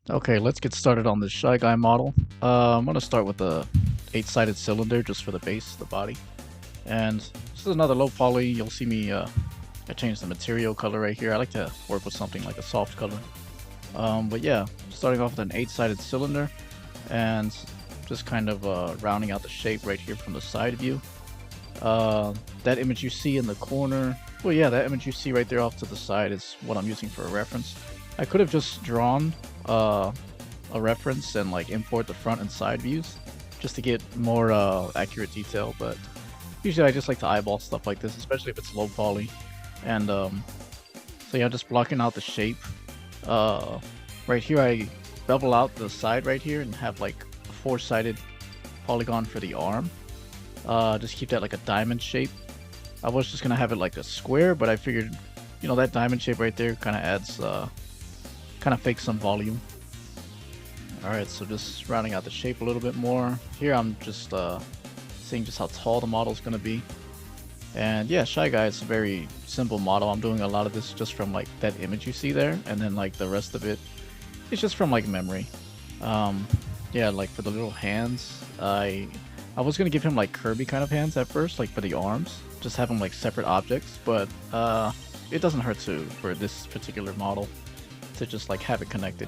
Okay, let's get started on this Shyguy model. I'm gonna start with the 8-sided cylinder just for the base, the body. And this is another low poly. You'll see me, I changed the material color right here. I like to work with something like a soft color. But yeah, starting off with an 8-sided cylinder and just kind of rounding out the shape right here from the side view. That image you see in the corner, well yeah, that image you see right there off to the side is what I'm using for a reference. I could have just drawn a reference and like import the front and side views just to get more accurate detail, but usually I just like to eyeball stuff like this, especially if it's low poly. And so yeah, just blocking out the shape. Right here I bevel out the side right here and have like a 4-sided polygon for the arm. Just keep that like a diamond shape. I was just gonna have it like a square, but I figured, you know, that diamond shape right there kind of adds, kind of fakes some volume. Alright, so just rounding out the shape a little bit more. Here I'm just seeing just how tall the model is gonna be. And yeah, Shyguy is a very simple model. I'm doing a lot of this just from like that image you see there, and then like the rest of it, it's just from like memory. Yeah, like for the little hands, I was gonna give him like Kirby kind of hands at first, like for the arms, just have them like separate objects, but it doesn't hurt to for this particular model to just like have it connected.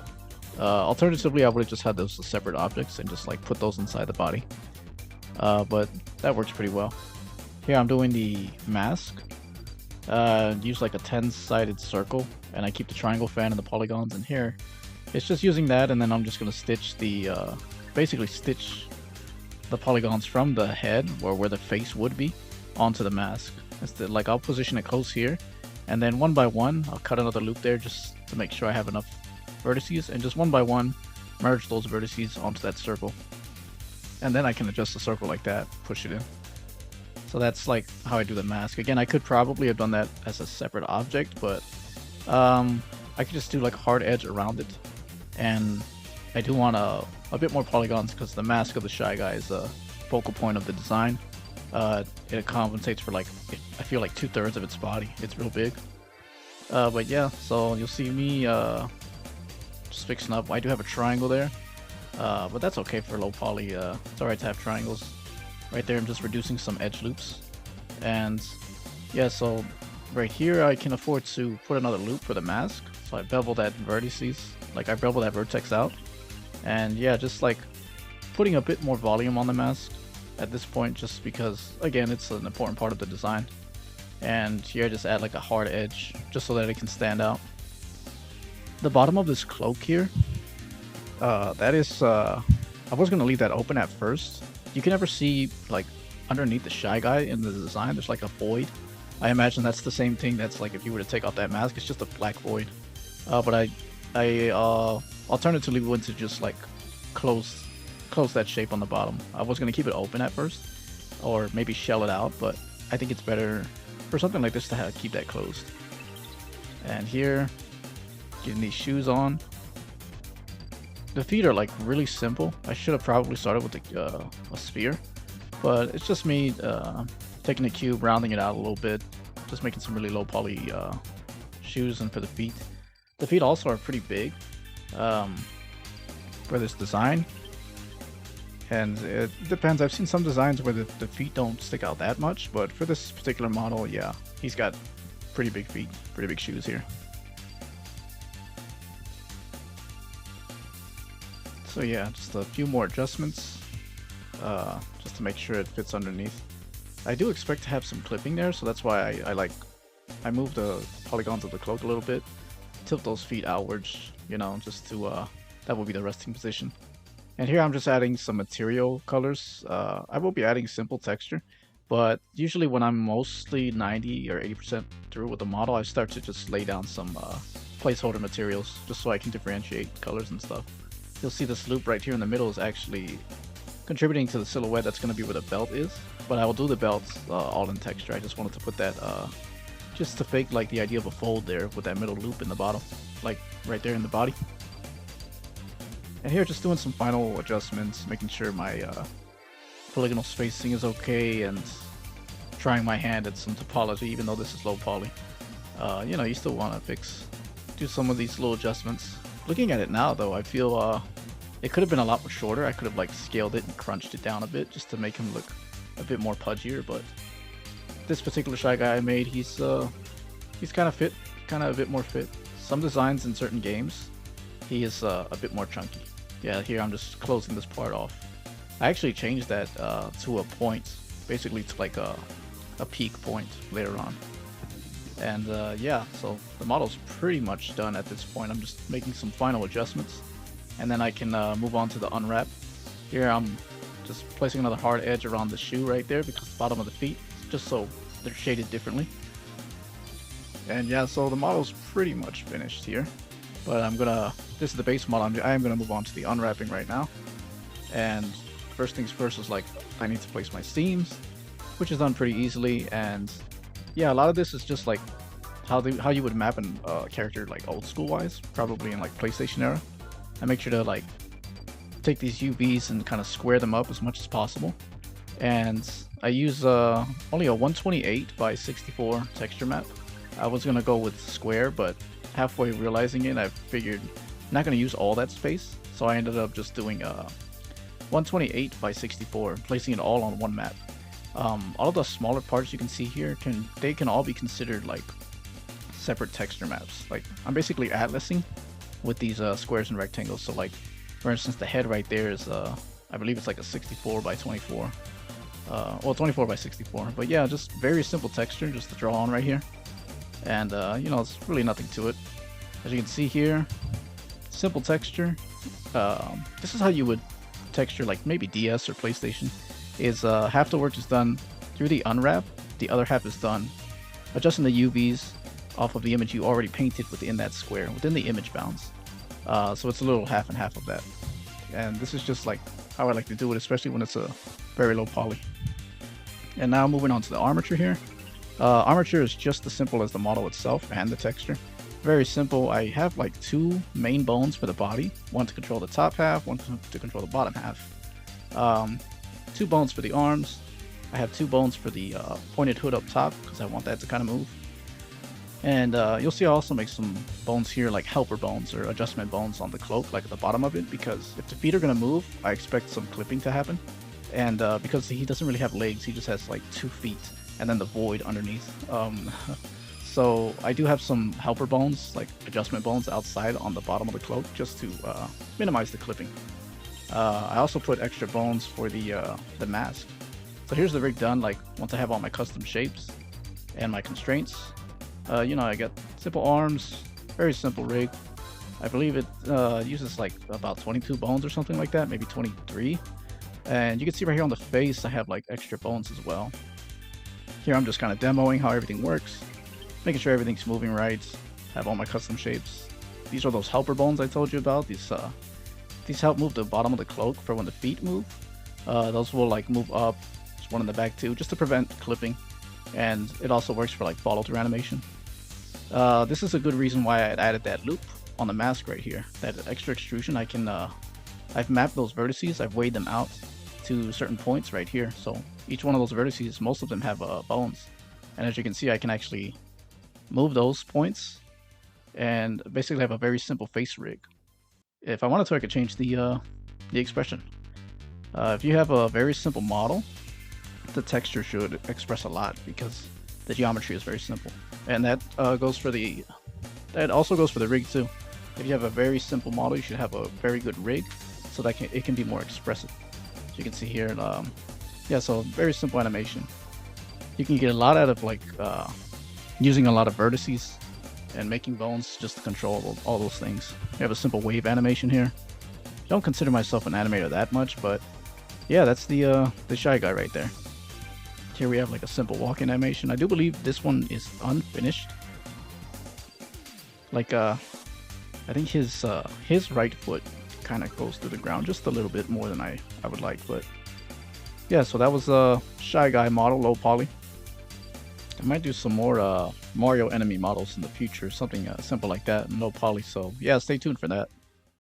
Alternatively, I would have just had those as separate objects and just like put those inside the body. But that works pretty well. Here I'm doing the mask. Use like a 10-sided circle, and I keep the triangle fan and the polygons in here. It's just using that, and then I'm just gonna stitch the basically stitch the polygons from the head, or where the face would be, onto the mask. Instead, like I'll position it close here, and then one by one I'll cut another loop there just to make sure I have enough vertices, and just one by one merge those vertices onto that circle. And then I can adjust the circle like that, push it in. So that's like how I do the mask. Again, I could probably have done that as a separate object, but I could just do like a hard edge around it. And I do want a bit more polygons because the mask of the Shyguy is a focal point of the design. It compensates for like, I feel like 2/3 of its body. It's real big. But yeah, so you'll see me just fixing up. I do have a triangle there, but that's okay for low poly. It's alright to have triangles. Right there, I'm just reducing some edge loops. And yeah, so right here I can afford to put another loop for the mask. So I bevel that vertices, like I bevel that vertex out. And yeah, just like putting a bit more volume on the mask at this point, just because again, it's an important part of the design. And here I just add like a hard edge just so that it can stand out. The bottom of this cloak here, that is, I was gonna leave that open at first. You can never see like underneath the Shyguy in the design, there's like a void. I imagine that's the same thing that's like if you were to take off that mask, it's just a black void. But I alternatively went to just like close that shape on the bottom. I was gonna keep it open at first, or maybe shell it out, but I think it's better for something like this to keep that closed. And here, getting these shoes on. The feet are like really simple. I should have probably started with a sphere, but it's just me taking a cube, rounding it out a little bit, just making some really low poly shoes. And for the feet also are pretty big for this design. And it depends. I've seen some designs where the feet don't stick out that much, but for this particular model, yeah, he's got pretty big feet, pretty big shoes here. So yeah, just a few more adjustments, just to make sure it fits underneath. I do expect to have some clipping there, so that's why I moved the polygons of the cloak a little bit, tilt those feet outwards, you know, just to, that will be the resting position. And here I'm just adding some material colors. I will be adding simple texture, but usually when I'm mostly 90 or 80% through with the model, I start to just lay down some placeholder materials, just so I can differentiate colors and stuff. You'll see this loop right here in the middle is actually contributing to the silhouette. That's going to be where the belt is, but I will do the belt all in texture. I just wanted to put that just to fake like the idea of a fold there with that middle loop in the bottom, like right there in the body. And here just doing some final adjustments, making sure my polygonal spacing is okay, and trying my hand at some topology even though this is low poly. You know, you still want to do some of these little adjustments. Looking at it now, though, I feel it could have been a lot more shorter. I could have like scaled it and crunched it down a bit just to make him look a bit more pudgier. But this particular Shyguy I made, he's kind of fit, kind of a bit more fit. Some designs in certain games, he is a bit more chunky. Yeah, here I'm just closing this part off. I actually changed that to a point, basically to like a peak point later on. And yeah, so the model's pretty much done at this point. I'm just making some final adjustments, and then I can move on to the unwrap. Here I'm just placing another hard edge around the shoe right there because the bottom of the feet, just so they're shaded differently. And yeah, so the model's pretty much finished here. But this is the base model, I am gonna move on to the unwrapping right now. And first things first is like, I need to place my seams, which is done pretty easily. And yeah, a lot of this is just like how you would map a character like old school wise, probably in like PlayStation era. I make sure to like take these UVs and kind of square them up as much as possible. And I use only a 128 by 64 texture map. I was gonna go with square, but halfway realizing it, I figured I'm not gonna use all that space, so I ended up just doing 128 by 64, placing it all on one map. All of the smaller parts you can see here they can all be considered like separate texture maps. Like I'm basically atlasing with these squares and rectangles. So like for instance, the head right there is I believe it's like a 64 by 24. Well, 24 by 64. But yeah, just very simple texture just to draw on right here. And you know, it's really nothing to it. As you can see here, simple texture. This is how you would texture like maybe DS or PlayStation. Is half the work is done through the unwrap, the other half is done adjusting the UVs off of the image you already painted within that square, within the image bounds. So it's a little half and half of that. And this is just like how I like to do it, especially when it's a very low poly. And now moving on to the armature here. Armature is just as simple as the model itself and the texture. Very simple. I have like two main bones for the body, one to control the top half, one to control the bottom half. 2 bones for the arms. I have 2 bones for the pointed hood up top because I want that to kind of move. And you'll see I also make some bones here like helper bones or adjustment bones on the cloak, like at the bottom of it, because if the feet are going to move, I expect some clipping to happen. And because he doesn't really have legs, he just has like 2 feet and then the void underneath. So I do have some helper bones, like adjustment bones outside on the bottom of the cloak just to minimize the clipping. I also put extra bones for the mask. So here's the rig done. Like once I have all my custom shapes and my constraints, you know, I got simple arms, very simple rig. I believe it uses like about 22 bones or something like that, maybe 23. And you can see right here on the face, I have like extra bones as well. Here I'm just kind of demoing how everything works, making sure everything's moving right. Have all my custom shapes. These are those helper bones I told you about. These help move the bottom of the cloak for when the feet move. Those will like move up. There's one in the back too, just to prevent clipping. And it also works for like follow through animation. This is a good reason why I added that loop on the mask right here. That extra extrusion, I've mapped those vertices, I've weighed them out to certain points right here. So each one of those vertices, most of them have bones. And as you can see, I can actually move those points and basically have a very simple face rig. If I wanted to, I could change the expression. If you have a very simple model, the texture should express a lot because the geometry is very simple. And that also goes for the rig too. If you have a very simple model, you should have a very good rig so that it can be more expressive. So you can see here, yeah, so very simple animation. You can get a lot out of like using a lot of vertices and making bones just to control all those things. You have a simple wave animation here. Don't consider myself an animator that much, but yeah, that's the Shyguy right there. Here we have like a simple walking animation. I do believe this one is unfinished. Like I think his right foot kind of goes through the ground just a little bit more than I would like, but yeah. So that was a Shyguy model, low poly. I might do some more Mario enemy models in the future, something simple like that, low poly. So yeah, stay tuned for that.